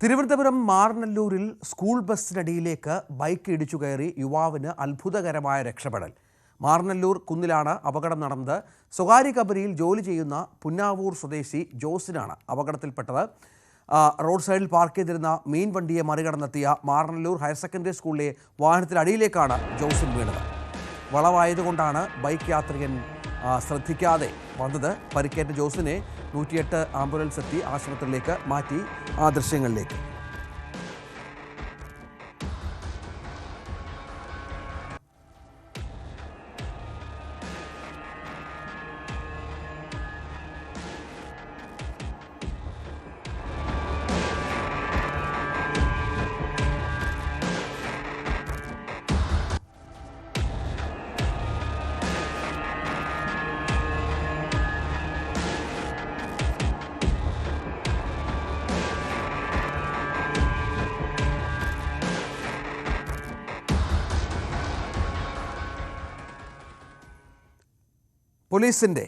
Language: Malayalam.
തിരുവനന്തപുരം മാറനല്ലൂരിൽ സ്കൂൾ ബസ്സിനടിയിലേക്ക് ബൈക്ക് ഇടിച്ചു കയറി യുവാവിന് അത്ഭുതകരമായ രക്ഷപ്പെടൽ. മാറനല്ലൂർ കുന്നിലാണ് അപകടം നടന്നത്. സ്വകാര്യ കമ്പനിയിൽ ജോലി ചെയ്യുന്ന പുന്നാവൂർ സ്വദേശി ജോസിനാണ് അപകടത്തിൽപ്പെട്ടത്. റോഡ് സൈഡിൽ പാർക്ക് ചെയ്തിരുന്ന മീൻ വണ്ടിയെ മറികടന്നെത്തിയ മാറനല്ലൂർ ഹയർ സെക്കൻഡറി സ്കൂളിലെ വാഹനത്തിനടിയിലേക്കാണ് ജോസിൻ വീണത്. വളവായതുകൊണ്ടാണ് ബൈക്ക് യാത്രികൻ ശ്രദ്ധിക്കാതെ വന്നത്. പരിക്കേറ്റ ജോസിനെ 108 ആംബുലൻസ് എത്തി ആശുപത്രിയിലേക്ക് മാറ്റി. ആ ദൃശ്യങ്ങളിലേക്ക്. പോലീസിന്റെ